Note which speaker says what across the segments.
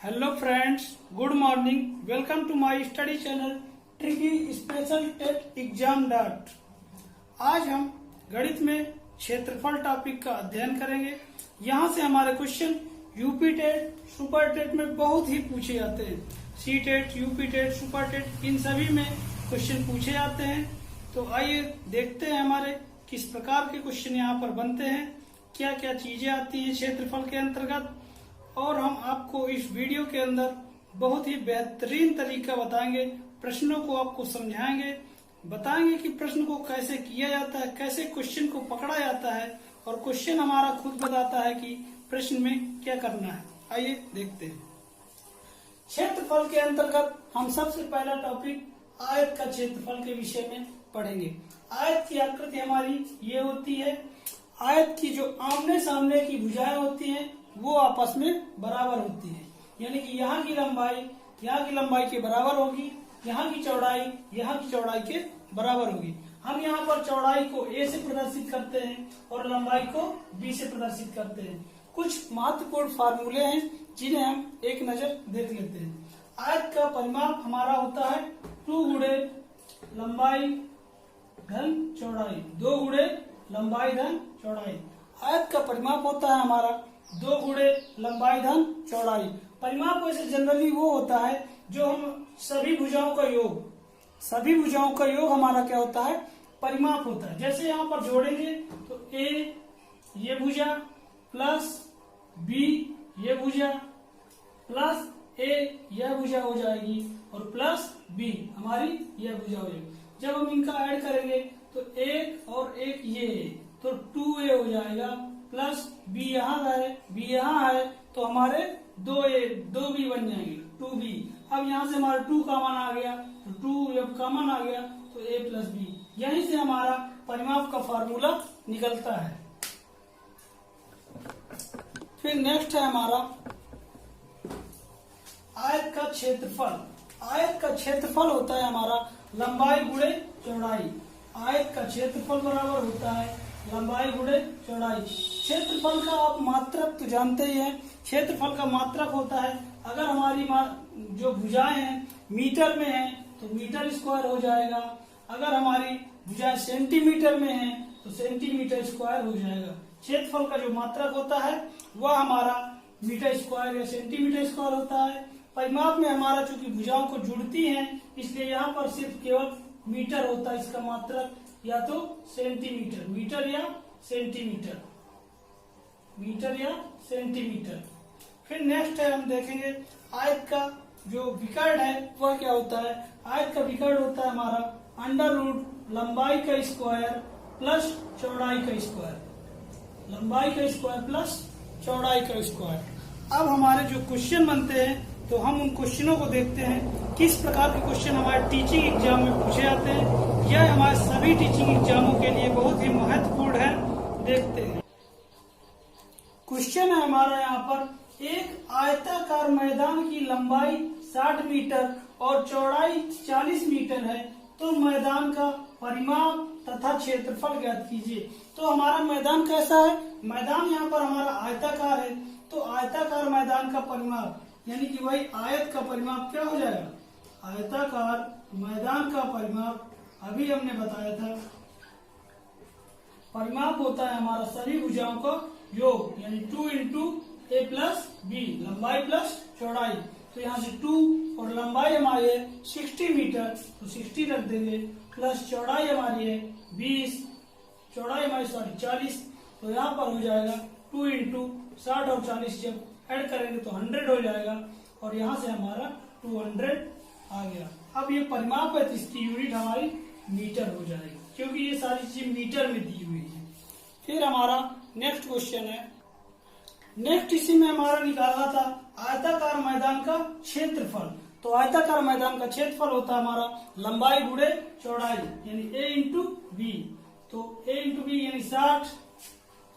Speaker 1: Hello friends, good morning. Welcome to my study channel tricky special TET exam dot. आज हम गणित में क्षेत्रफल टॉपिक का अध्ययन करेंगे। यहाँ से हमारे question UP TET, super TET में बहुत ही पूछे जाते हैं। C TET, UP TET, super TET, इन सभी में क्वेश्चन पूछे जाते हैं। तो आइए देखते हैं हमारे किस प्रकार के क्वेश्चन यहाँ पर बनते हैं, क्या क्या चीजें आती है क्षेत्रफल के अंतर्गत। और हम आपको इस वीडियो के अंदर बहुत ही बेहतरीन तरीका बताएंगे, प्रश्नों को आपको समझाएंगे, बताएंगे कि प्रश्न को कैसे किया जाता है, कैसे क्वेश्चन को पकड़ा जाता है, और क्वेश्चन हमारा खुद बताता है कि प्रश्न में क्या करना है। आइए देखते हैं। क्षेत्रफल के अंतर्गत हम सबसे पहला टॉपिक आयत का क्षेत्रफल के विषय में पढ़ेंगे। आयत की आकृति हमारी ये होती है। आयत की जो आमने सामने की भुजाएं होती हैं वो आपस में बराबर होती है, यानी कि यहाँ की लंबाई के बराबर होगी, यहाँ की चौड़ाई के बराबर होगी। हम यहाँ पर चौड़ाई को a से प्रदर्शित करते हैं और लंबाई को b से प्रदर्शित करते हैं। कुछ महत्वपूर्ण फार्मूले हैं जिन्हें हम एक नजर देख लेते हैं। आयत का परिमाप हमारा होता है 2 गुणे लंबाई धन चौड़ाई, 2 गुणे लंबाई धन चौड़ाई। आयत का परिमाप होता है हमारा 2 गुणे लंबाई धन चौड़ाई। परिमाप वैसे जनरली वो होता है जो हम सभी भुजाओं का योग हमारा क्या होता है, परिमाप होता है। जैसे यहाँ पर जोड़ेंगे तो a ये भुजा प्लस b ये भुजा प्लस a यह भुजा हो जाएगी और प्लस b हमारी यह भुजा हो जाएगी। जब हम इनका ऐड करेंगे तो एक और एक ये तो 2a हो जाएगा प्लस b यहाँ है तो हमारे 2b बन जाएंगे 2b। अब यहाँ से हमारा 2 कॉमन आ गया तो 2 जब कॉमन आ गया तो a प्लस b, यहीं से हमारा परिमाप का फार्मूला निकलता है। फिर नेक्स्ट है हमारा आयत का क्षेत्रफल। आयत का क्षेत्रफल होता है हमारा लंबाई गुणे चौड़ाई। आयत का क्षेत्रफल बराबर होता है लंबाई गुणे चौड़ाई। क्षेत्रफल का आप मात्रक तो जानते ही हैं। क्षेत्रफल का मात्रक होता है, अगर हमारी जो भुजाएं हैं मीटर में हैं तो मीटर स्क्वायर हो जाएगा, अगर हमारी भुजाएं सेंटीमीटर में हैं तो सेंटीमीटर स्क्वायर हो जाएगा। क्षेत्रफल का जो मात्रक होता है वह हमारा मीटर स्क्वायर या सेंटीमीटर स्क्वायर होता है। परिमाप में हमारा चूंकि भुजाओं को जुड़ती हैं इसलिए यहाँ पर सिर्फ केवल मीटर होता है इसका मात्रक, या तो सेंटीमीटर, मीटर या सेंटीमीटर। फिर नेक्स्ट है हम देखेंगे आयत का जो विकर्ण है वह क्या होता है। आयत का विकर्ण होता है हमारा अंडर रूट लंबाई का स्क्वायर प्लस चौड़ाई का स्क्वायर, लंबाई का स्क्वायर प्लस चौड़ाई का स्क्वायर। अब हमारे जो क्वेश्चन बनते हैं तो हम उन क्वेश्चनों को देखते हैं, किस प्रकार के क्वेश्चन हमारे टीचिंग एग्जाम में पूछे जाते हैं। यह हमारे सभी टीचिंग एग्जामों के लिए बहुत ही महत्वपूर्ण है। देखते हैं क्वेश्चन है हमारा यहाँ पर, एक आयताकार मैदान की लंबाई 60 मीटर और चौड़ाई 40 मीटर है, तो मैदान का परिमाप तथा क्षेत्रफल ज्ञात कीजिए। तो हमारा मैदान कैसा है, मैदान यहाँ पर हमारा आयताकार है, तो आयताकार मैदान का परिमाप यानी कि वही आयत का परिमाप क्या हो जाएगा, आयताकार मैदान का परिमाप अभी हमने बताया था। परिमाप होता है हमारा सभी भुजाओं का योग, यानी 2 इंटू a प्लस b, लंबाई प्लस चौड़ाई। तो यहाँ से 2 और लंबाई हमारी है 60 मीटर तो 60 रख देंगे, प्लस चौड़ाई हमारी है 20, चौड़ाई हमारी 40, तो यहाँ पर हो जाएगा 2 इंटू 60 और 40 जब ऐड करेंगे तो 100 हो जाएगा, और यहाँ से हमारा 200 आ गया। अब ये परिमाप है तो इसकी यूनिट हमारी मीटर हो जाएगी, क्योंकि ये सारी चीज मीटर में दी हुई है। फिर हमारा नेक्स्ट क्वेश्चन है, नेक्स्ट इसी में हमारा निकालना था आयताकार मैदान का क्षेत्रफल। तो आयताकार मैदान का क्षेत्रफल होता है हमारा लंबाई गुणे चौड़ाई, यानी a इंटू बी। तो a इंटू बी यानी 60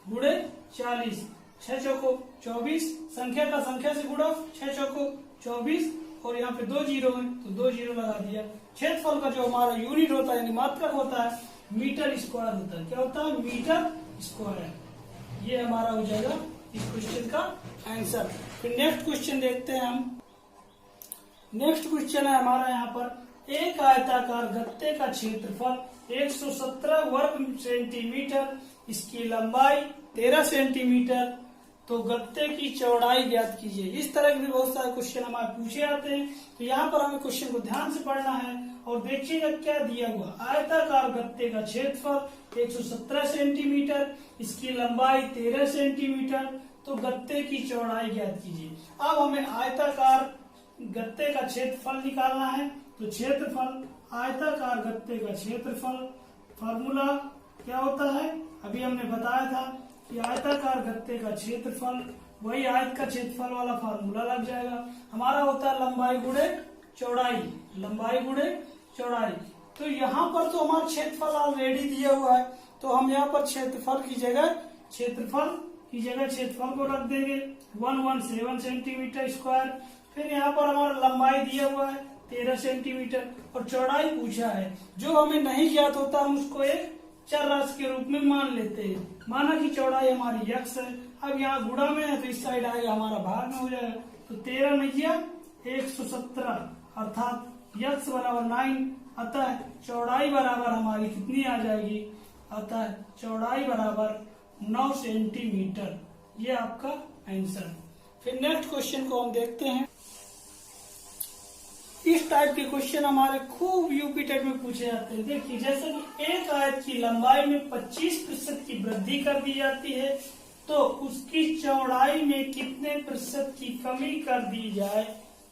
Speaker 1: गुणे 40, 6 चौको 24, संख्या का संख्या से गुणा, 6 चौको 24, और यहाँ पे 2 जीरो है तो 2 जीरो लगा दिया। क्षेत्रफल का जो हमारा यूनिट होता है यानी मात्रक होता है मीटर स्क्वायर होता है। क्या होता है, मीटर स्क्वायर। ये हमारा हो जाएगा इस क्वेश्चन का आंसर। फिर नेक्स्ट क्वेश्चन देखते हैं हम। नेक्स्ट क्वेश्चन है हमारा यहाँ पर, एक आयताकार गत्ते का क्षेत्रफल 117 वर्ग सेंटीमीटर, इसकी लंबाई 13 सेंटीमीटर, तो गत्ते की चौड़ाई ज्ञात कीजिए। इस तरह के भी बहुत सारे क्वेश्चन हमारे पूछे जाते हैं। तो यहाँ पर हमें क्वेश्चन को ध्यान से पढ़ना है और देखिएगा क्या दिया हुआ। आयताकार गत्ते का क्षेत्रफल 117 सेंटीमीटर, इसकी लंबाई 13 सेंटीमीटर, तो गत्ते की चौड़ाई ज्ञात कीजिए। अब हमें आयताकार गत्ते का क्षेत्रफल निकालना है। तो क्षेत्रफल, आयताकार गत्ते का क्षेत्रफल, फार्मूला क्या होता है, अभी हमने बताया था कि आयताकार गत्ते का क्षेत्रफल, वही आयत का क्षेत्रफल वाला फार्मूला लग जाएगा। हमारा होता है लंबाई गुणे चौड़ाई, लंबाई गुणे चौड़ाई। तो यहाँ पर तो हमारा क्षेत्रफल ऑलरेडी दिया हुआ है, तो हम यहाँ पर क्षेत्रफल की जगह क्षेत्रफल को रख देंगे 117 सेंटीमीटर स्क्वायर। फिर यहाँ पर हमारा लंबाई दिया हुआ है 13 सेंटीमीटर और चौड़ाई पूछा है। जो हमें नहीं ज्ञात होता हम उसको एक चर राशि के रूप में मान लेते हैं। माना कि चौड़ाई हमारी x है, अब यहाँ गुणा में है तो इस साइड आएगा हमारा भाग में हो जाएगा। तो 13 नहीं 117 अर्थात x बराबर 9, अतः चौड़ाई बराबर हमारी कितनी आ जाएगी, अतः चौड़ाई बराबर 9 सेंटीमीटर। ये आपका आंसर। फिर नेक्स्ट क्वेश्चन को हम देखते हैं। इस टाइप के क्वेश्चन हमारे खूब यूपी टेट में पूछे जाते हैं। देखिए, जैसे कि एक आयत की लंबाई में 25% की वृद्धि कर दी जाती है, तो उसकी चौड़ाई में कितने प्रतिशत की कमी कर दी जाए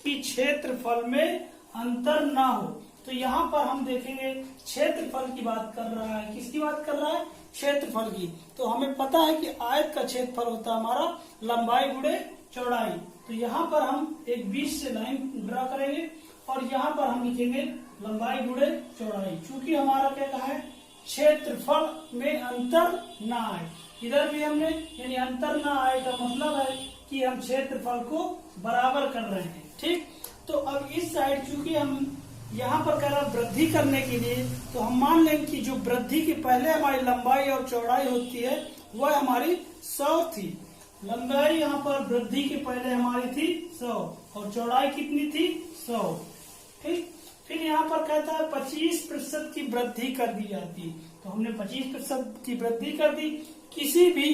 Speaker 1: कि क्षेत्रफल में अंतर ना हो। तो यहाँ पर हम देखेंगे क्षेत्रफल की बात कर रहा है। किसकी बात कर रहा है, क्षेत्रफल की। तो हमें पता है कि आयत का क्षेत्रफल होता है हमारा लंबाई गुणे चौड़ाई। तो यहाँ पर हम एक बीच से लाइन ड्रा करेंगे और यहाँ पर हम लिखेंगे लंबाई गुणे चौड़ाई। चूंकि हमारा क्या कहा है, क्षेत्रफल में अंतर ना आए। इधर भी हमने यानी अंतर ना आए का मतलब है कि हम क्षेत्रफल को बराबर कर रहे हैं। ठीक, तो अब इस साइड चूंकि हम यहाँ पर कह रहा वृद्धि करने के लिए, तो हम मान लेंगे कि जो वृद्धि के पहले हमारी लंबाई और चौड़ाई होती है वह हमारी 100 थी। लंबाई यहाँ पर वृद्धि के पहले हमारी थी 100 और चौड़ाई कितनी थी 100। ठीक, फिर यहाँ पर कहता है 25% की वृद्धि कर दी जाती है। तो हमने 25% की वृद्धि कर दी। किसी भी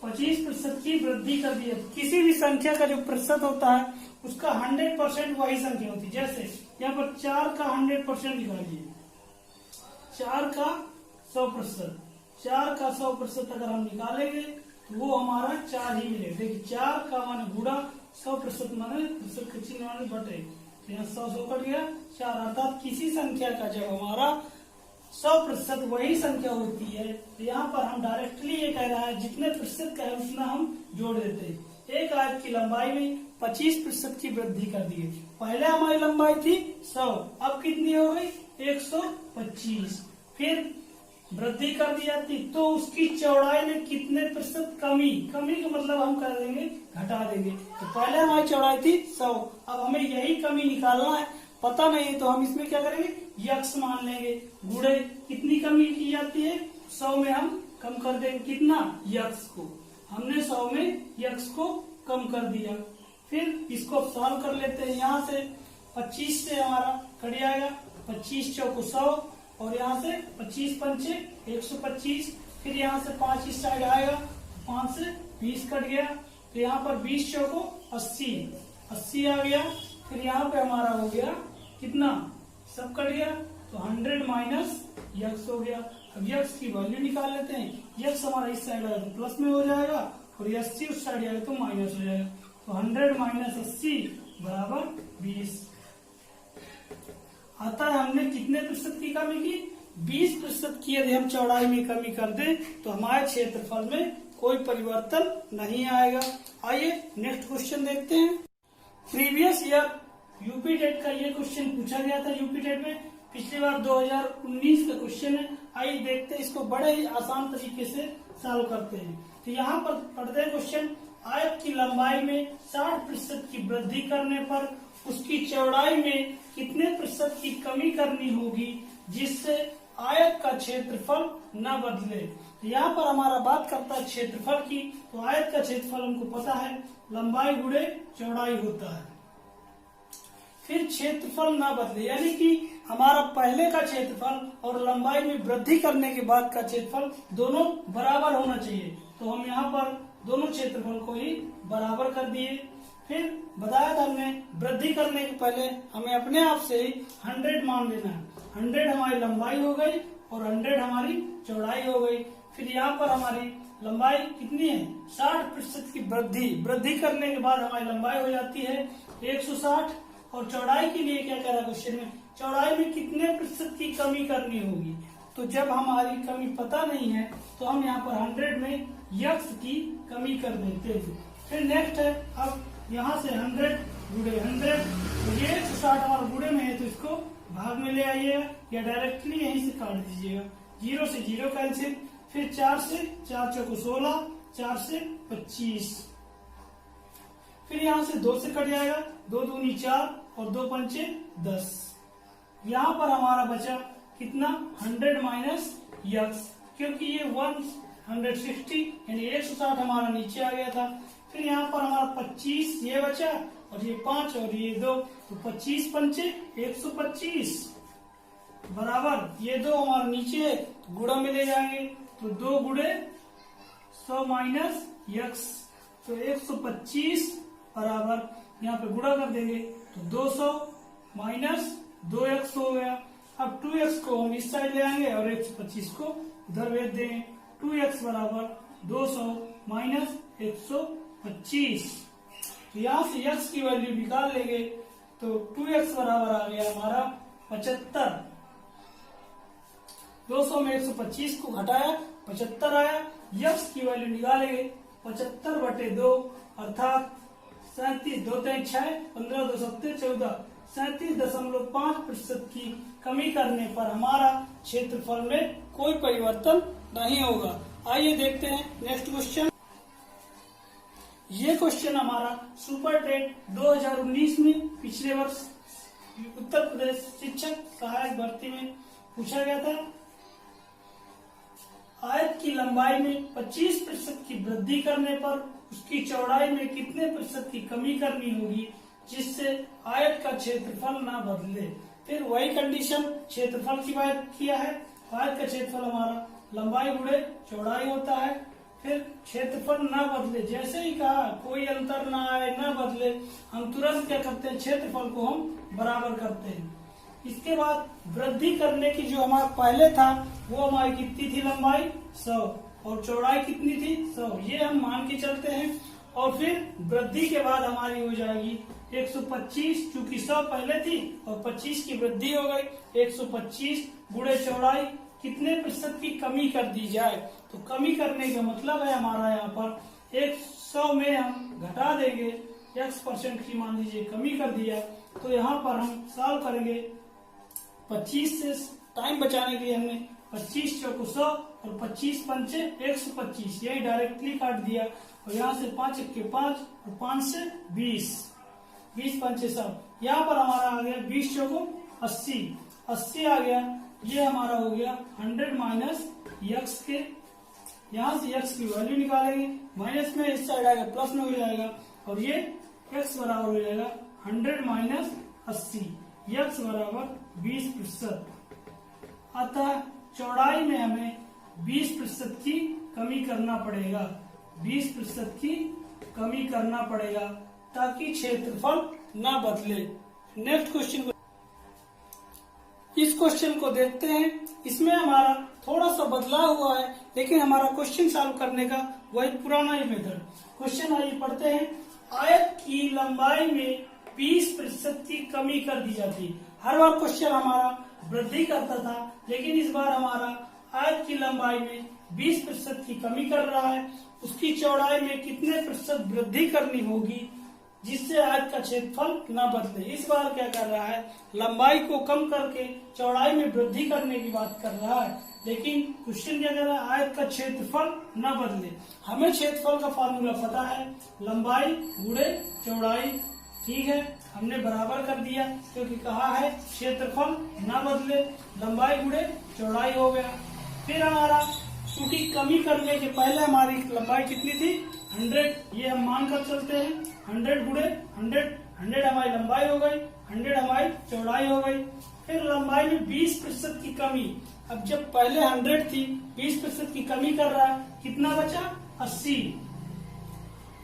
Speaker 1: 25% की वृद्धि कर दी है, किसी भी संख्या का जो प्रतिशत होता है उसका 100% वही संख्या होती है। जैसे यहाँ पर 4 का 100% निकालिए, 4 का 100%, 4 का 100% अगर हम निकालेंगे तो वो हमारा 4 ही मिलेगा। देखिए 4 का मान गुणा 100% माने प्रतिशत का चिन्ह माने बटे, तो यहाँ 100 कट गया 4, अर्थात किसी संख्या का जब हमारा 100% वही संख्या होती है, तो यहाँ पर हम डायरेक्टली ये कह रहा है जितने प्रतिशत का है उतना हम जोड़ देते हैं। एक आयत की लंबाई में 25% की वृद्धि कर दी है। पहले हमारी लंबाई थी 100, अब कितनी हो गई 125। फिर वृद्धि कर दी जाती तो उसकी चौड़ाई में कितने प्रतिशत कमी का मतलब हम कर देंगे घटा देंगे। तो पहले हमारी चौड़ाई थी 100, अब हमें यही कमी निकालना है। पता नहीं है तो हम इसमें क्या करेंगे, यक्स मान लेंगे। गुणे कितनी कमी की जाती है, 100 में हम कम कर देंगे कितना, यक्स को। हमने 100 में यक्स को कम कर दिया। फिर इसको सॉल्व कर लेते हैं। यहाँ से 25 से हमारा कट जाएगा, 25 चौको 100 और यहाँ से 25 पंचे 125। फिर यहाँ से 5 इस साइड आएगा, 5 से 20 कट गया। तो यहाँ पर 20 चौको 80 आ गया। फिर यहाँ पे हमारा हो गया कितना, सब कट गया तो 100 माइनस यक्स हो गया। अब यक्स की वैल्यू निकाल लेते हैं। यक्स हमारा इस साइड आएगा तो प्लस में हो जाएगा और 80 उस साइड आएगा तो माइनस हो जाएगा। तो 100 माइनस 80 बराबर 20। आता है हमने कितने प्रतिशत की कमी की, 20% की। यदि हम चौड़ाई में कमी कर दें तो हमारे क्षेत्रफल में कोई परिवर्तन नहीं आएगा। आइए नेक्स्ट क्वेश्चन देखते हैं। प्रीवियस ईयर यूपी टेट का ये क्वेश्चन पूछा गया था यूपी टेट में, पिछली बार 2019 का क्वेश्चन है। आइए देखते हैं, इसको बड़े ही आसान तरीके से सॉल्व करते हैं। तो यहाँ पर पढ़ते हैं क्वेश्चन, आयत की लंबाई में 60% की वृद्धि करने पर उसकी चौड़ाई में कितने प्रतिशत की कमी करनी होगी जिससे आयत का क्षेत्रफल न बदले। यहाँ पर हमारा बात करता है क्षेत्रफल की, तो आयत का क्षेत्रफल हमको पता है लंबाई गुणे चौड़ाई होता है। फिर क्षेत्रफल ना बदले, यानी कि हमारा पहले का क्षेत्रफल और लंबाई में वृद्धि करने के बाद का क्षेत्रफल दोनों बराबर होना चाहिए। तो हम यहाँ पर दोनों क्षेत्रफल को ही बराबर कर दिए। फिर बताया था हमने वृद्धि करने के पहले हमें अपने आप से ही 100 मान लेना है। 100 हमारी लंबाई हो गई और 100 हमारी चौड़ाई हो गई। फिर यहाँ पर हमारी लंबाई कितनी है, 60% की वृद्धि करने के बाद हमारी लंबाई हो जाती है 160। और चौड़ाई के लिए क्या कह रहा है क्वेश्चन में, चौड़ाई में कितने प्रतिशत की कमी करनी होगी। तो जब हमारी कमी पता नहीं है तो हम यहाँ पर 100 में यक्स की कमी कर देते हैं। फिर नेक्स्ट है, अब यहाँ से 100 गुणे 100, तो ये 160 हमारे गुणे में है तो इसको भाग में ले आइएगा या डायरेक्टली यहीं से काट दीजिएगा। 0 से 0 कैंसिल, फिर 4 से 4 चौको 16, 4 से 25, फिर यहाँ से 2 से कट जाएगा, 2 दूनी 4 और 2 पंचे 10। यहाँ पर हमारा बचा कितना, 100 माइनस यक्स, क्योंकि ये 160 यानी 160 हमारा नीचे आ गया था। फिर यहाँ पर हमारा 25 ये बचा और ये 5 और ये 2, तो 25 पंचे 125 बराबर ये 2 हमारा नीचे है तो गुणा में ले जाएंगे, तो 2 गुणे 100 माइनस यक्स, तो 125 बराबर यहाँ पे गुणा कर देंगे तो 200 माइनस 2x हो गया। अब 2x को हम इस साइड ले आएंगे और 125 को उधर भेज देंगे। 2x बराबर 200 माइनस 125, तो यहाँ से x की वैल्यू निकाल लेंगे तो 2x बराबर आ गया हमारा 75। 200 में 125 को घटाया 75 आया। x की वैल्यू निकालेंगे 75/2 अर्थात 37, 2 3 6, 15 2 7 14, 37.5% की कमी करने पर हमारा क्षेत्रफल में कोई परिवर्तन नहीं होगा। आइए देखते हैं नेक्स्ट क्वेश्चन। ये क्वेश्चन हमारा सुपर टेट 2019 में पिछले वर्ष उत्तर प्रदेश शिक्षक सहायक भर्ती में पूछा गया था। आयत की लंबाई में 25% की वृद्धि करने पर उसकी चौड़ाई में कितने प्रतिशत की कमी करनी होगी जिससे आयत का क्षेत्रफल ना बदले। फिर वही कंडीशन क्षेत्रफल की बात किया है। आयत का क्षेत्रफल हमारा लंबाई गुणे चौड़ाई होता है। फिर क्षेत्रफल ना बदले, जैसे ही कहा कोई अंतर ना आए ना बदले, हम तुरंत क्या करते हैं, क्षेत्रफल को हम बराबर करते हैं। इसके बाद वृद्धि करने की जो हमारा पहले था वो हमारी कितनी थी, लंबाई 100 और चौड़ाई कितनी थी 100, ये हम मान के चलते हैं। और फिर वृद्धि के बाद हमारी हो जाएगी 125, चूंकि 100 पहले थी और 25 की वृद्धि हो गई। 125 गुणे चौड़ाई कितने प्रतिशत की कमी कर दी जाए, तो कमी करने का मतलब है हमारा यहाँ पर 100 में हम घटा देंगे x% की मान लीजिए कमी कर दिया, तो यहाँ पर हम सॉल्व करेंगे 25 से टाइम बचाने के लिए हमने 25 चौको 100 और 25 पंचे 125 यही डायरेक्टली काट दिया। और यहाँ से 5 1 5 और 5 से 20, 20 पंचे 100, यहाँ पर हमारा आ गया 20 चौको 80, 80 आ गया। ये हमारा हो गया 100 माइनस यक्स के, यहाँ से यक्स की वैल्यू निकालेंगे, माइनस में इस साइड आएगा प्लस में हो जाएगा और ये x बराबर हो जाएगा 100 माइनस 80, यक्स बराबर 20%। अतः चौड़ाई में हमें 20% की कमी करना पड़ेगा, 20% की कमी करना पड़ेगा ताकि क्षेत्रफल ना बदले। नेक्स्ट क्वेश्चन, इस क्वेश्चन को देखते हैं। इसमें हमारा थोड़ा सा बदलाव हुआ है लेकिन हमारा क्वेश्चन सॉल्व करने का वही पुराना ही मेथड। क्वेश्चन आइए पढ़ते हैं। आयत की लंबाई में 20% की कमी कर दी जाती। हर बार क्वेश्चन हमारा वृद्धि करता था लेकिन इस बार हमारा आयत की लंबाई में 20% की कमी कर रहा है, उसकी चौड़ाई में कितने प्रतिशत वृद्धि करनी होगी जिससे आयत का क्षेत्रफल न बदले। इस बार क्या कर रहा है, लंबाई को कम करके चौड़ाई में वृद्धि करने की बात कर रहा है, लेकिन क्वेश्चन क्या कर रहा है, आयत का क्षेत्रफल न बदले। हमें क्षेत्रफल का फॉर्मूला पता है, लंबाई गुणे चौड़ाई ठीक है, हमने बराबर कर दिया क्योंकि कहा है क्षेत्रफल न बदले, लंबाई गुणे चौड़ाई हो गया। फिर हमारा क्योंकि कमी करने के पहले हमारी लंबाई कितनी थी 100, ये हम मान कर चलते हैं 100 गुणे 100, 100 हमारी लंबाई हो गई, 100 हमारी चौड़ाई हो गई। फिर लंबाई में 20% की कमी, अब जब पहले 100 थी 20% की कमी कर रहा है, कितना बचा 80,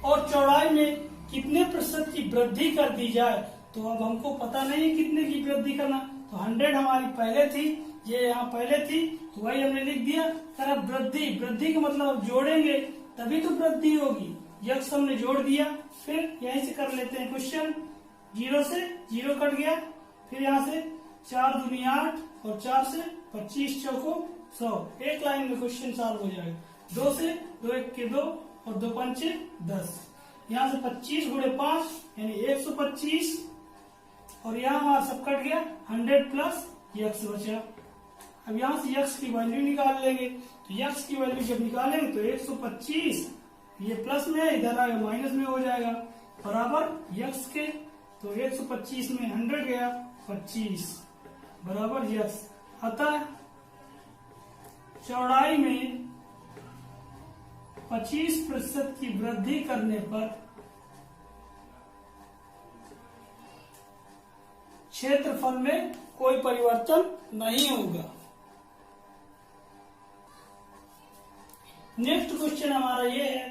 Speaker 1: और चौड़ाई में कितने प्रतिशत की वृद्धि कर दी जाए, तो अब हमको पता नहीं है कितने की वृद्धि करना, तो 100 हमारी पहले थी, ये यहाँ पहले थी, तो वही हमने लिख दिया। फिर अब वृद्धि, वृद्धि का मतलब अब जोड़ेंगे तभी तो वृद्धि होगी, यक्स हमने जोड़ दिया। फिर यहीं से कर लेते हैं क्वेश्चन, 0 से 0 कट गया, फिर यहाँ से 4 दूनी 8 और 4 से 25 चौको 100, एक लाइन में क्वेश्चन सॉल्व हो जाएगा। 2 से 2 1 के 2 और 2 पंचे 10, यहाँ से 25 गुणे 5 यानी 125, और यहाँ हमारा सब कट गया, 100 प्लस यक्स बचा। अब यहाँ से यक्स की वैल्यू निकाल लेंगे, तो यक्स की वैल्यू जब निकालेंगे तो 125, ये प्लस में है, इधर आएगा माइनस में हो जाएगा, बराबर यक्स के, तो 125 में 100 गया 25 बराबर यक्स। अतः चौड़ाई में 25% की वृद्धि करने पर क्षेत्रफल में कोई परिवर्तन नहीं होगा। नेक्स्ट क्वेश्चन हमारा ये है,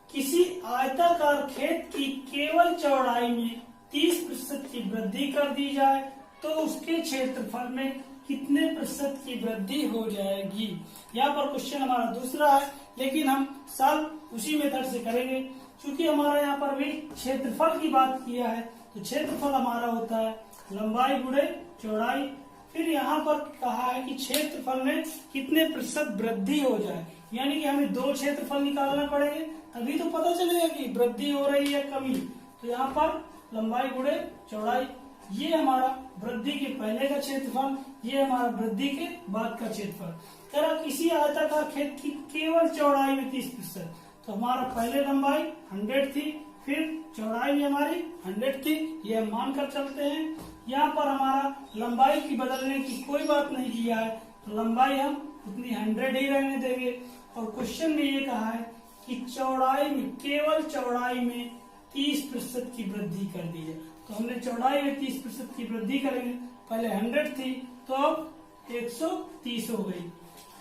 Speaker 1: किसी आयताकार खेत की केवल चौड़ाई में 30% की वृद्धि कर दी जाए तो उसके क्षेत्रफल में कितने प्रतिशत की वृद्धि हो जाएगी। यहाँ पर क्वेश्चन हमारा दूसरा है, लेकिन हम सॉल्व उसी मेथड से करेंगे, क्योंकि हमारा यहाँ पर भी क्षेत्रफल की बात किया है, तो क्षेत्रफल हमारा होता है लंबाई गुणे चौड़ाई। फिर यहाँ पर कहा है कि क्षेत्रफल में कितने प्रतिशत वृद्धि हो जाए, यानी कि हमें 2 क्षेत्रफल निकालना पड़ेंगे, तभी तो पता चलेगा कि वृद्धि हो रही है कमी। तो यहाँ पर लंबाई गुणे चौड़ाई, ये हमारा वृद्धि के पहले का क्षेत्रफल, ये हमारा वृद्धि के बाद का क्षेत्रफल। कह किसी आयताकार खेत की केवल चौड़ाई में 30%, तो हमारा पहले लंबाई 100 थी, फिर चौड़ाई भी हमारी 100 थी, ये हम मान कर चलते हैं। यहाँ पर हमारा लंबाई की बदलने की कोई बात नहीं किया है, तो लंबाई हम उतनी 100 ही रहने देंगे। और क्वेश्चन में ये कहा है कि चौड़ाई में, केवल चौड़ाई में 30% की वृद्धि कर दी जाए, तो हमने चौड़ाई में 30% की वृद्धि करेंगे, पहले 100 थी तो अब 130 हो गई,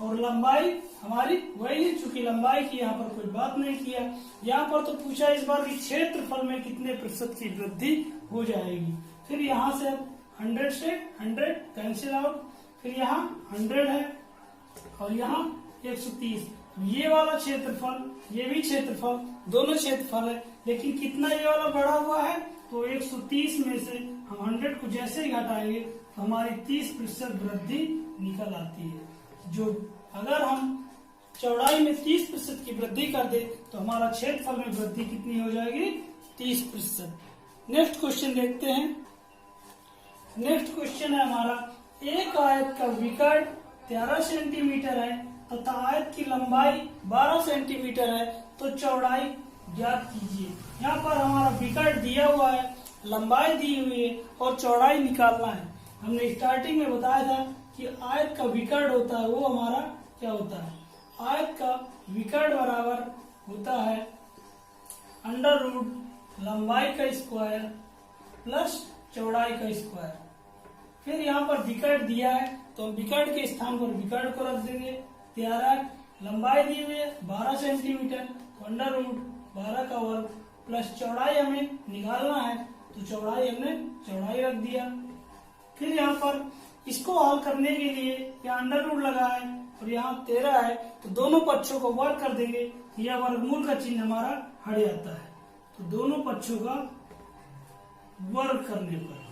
Speaker 1: और लंबाई हमारी वही है, चूंकि लंबाई की यहाँ पर कोई बात नहीं किया। यहाँ पर तो पूछा इस बार कि क्षेत्रफल में कितने प्रतिशत की वृद्धि हो जाएगी। फिर यहाँ से अब 100 से 100 कैंसिल आउट, फिर यहाँ 100 है और यहाँ 130, ये वाला क्षेत्रफल, ये भी क्षेत्रफल, दोनों क्षेत्रफल है, लेकिन कितना ये वाला बढ़ा हुआ है, तो 130 में से हम 100 को जैसे ही घटाएंगे तो हमारी 30% वृद्धि निकल आती है। जो अगर हम चौड़ाई में 30% की वृद्धि कर दे तो हमारा क्षेत्रफल में वृद्धि कितनी हो जाएगी 30%। नेक्स्ट क्वेश्चन देखते हैं। नेक्स्ट क्वेश्चन है हमारा, एक आयत का विकर्ण 13 सेंटीमीटर है तथा आयत की लंबाई 12 सेंटीमीटर है, तो चौड़ाई ज्ञात कीजिए। यहाँ पर हमारा विकर्ण दिया हुआ है, लंबाई दी हुई है और चौड़ाई निकालना है। हमने स्टार्टिंग में बताया था कि आयत का विकर्ण होता है, वो हमारा क्या होता है, आयत का विकर्ण बराबर होता है अंडर रूट लंबाई का स्क्वायर प्लस चौड़ाई का स्क्वायर। फिर यहाँ पर विकर्ण दिया है तो हम विकर्ण के स्थान पर विकर्ण को रख देंगे। 13 लंबाई दी हुई है 12 सेंटीमीटर, तो अंडर रूट 12 का वर्ग प्लस चौड़ाई हमें निकालना है, तो चौड़ाई हमने चौड़ाई रख दिया। फिर यहाँ पर इसको हल करने के लिए यहाँ अंडर रूट लगा है और यहाँ 13 है, तो दोनों पक्षों को वर्ग कर देंगे, यह वर्गमूल का चिन्ह हमारा हट जाता है। तो दोनों पक्षों का वर्ग करने पर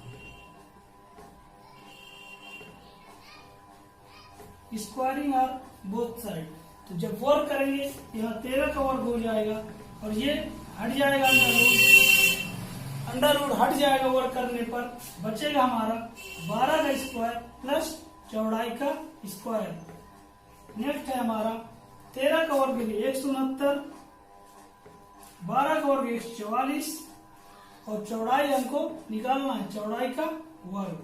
Speaker 1: स्क्वायरिंग ऑफ बोथ साइड, तो जब वर्ग करेंगे यहाँ 13 का वर्ग हो जाएगा और ये हट जाएगा अंडर रूट हट जाएगा वर्ग करने पर, बचेगा हमारा 12 का स्क्वायर प्लस चौड़ाई का स्क्वायर। नेक्स्ट है हमारा 13 का वर्ग 169, 12 का वर्ग 144 और चौड़ाई हमको निकालना है, चौड़ाई का वर्ग।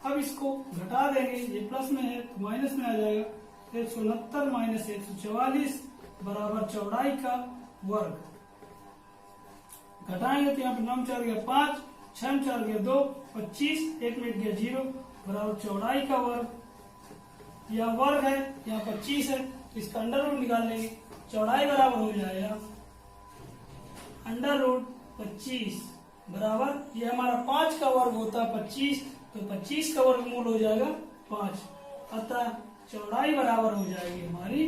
Speaker 1: अब इसको घटा देंगे, ये प्लस में है तो माइनस में आ जाएगा, 169 माइनस 144 बराबर चौड़ाई का वर्ग। घटाएंगे तो यहाँ पे 9 4 गया 5, 6 4 गया 2, 25, 1 मिनट गया 0 बराबर चौड़ाई का वर्ग। यह वर्ग है, यहाँ 25 है तो इसका अंडर रूट निकाल लेंगे, चौड़ाई बराबर हो जाएगा अंडर रूट 25 बराबर, ये हमारा 5 का वर्ग होता है 25, तो 25 का वर्गमूल हो जाएगा 5, अतः चौड़ाई बराबर हो जाएगी हमारी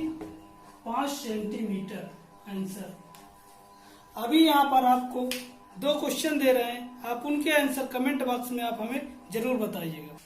Speaker 1: 5 सेंटीमीटर। आंसर। अभी यहाँ पर आपको 2 क्वेश्चन दे रहे हैं, आप उनके आंसर कमेंट बॉक्स में आप हमें जरूर बताइएगा।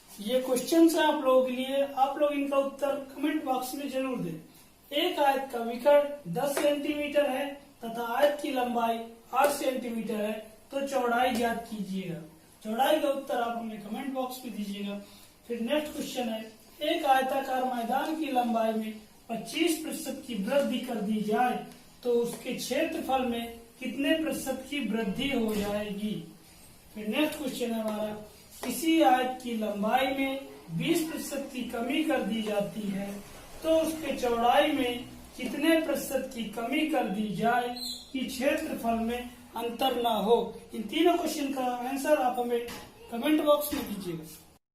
Speaker 1: ये क्वेश्चन है आप लोगों के लिए, आप लोग इनका उत्तर कमेंट बॉक्स में जरूर दें। एक आयत का विकर्ण 10 सेंटीमीटर है तथा आयत की लंबाई 8 सेंटीमीटर है, तो चौड़ाई ज्ञात कीजिएगा। चौड़ाई का उत्तर आप हमें कमेंट बॉक्स में दीजिएगा। फिर नेक्स्ट क्वेश्चन है, एक आयताकार मैदान की लंबाई में 25% की वृद्धि कर दी जाए तो उसके क्षेत्रफल में कितने प्रतिशत की वृद्धि हो जाएगी। फिर नेक्स्ट क्वेश्चन है हमारा, किसी आयत की लंबाई में 20% की कमी कर दी जाती है तो उसके चौड़ाई में कितने प्रतिशत की कमी कर दी जाए कि क्षेत्रफल में अंतर ना हो। इन तीनों क्वेश्चन का आंसर आप हमें कमेंट बॉक्स में दीजिएगा।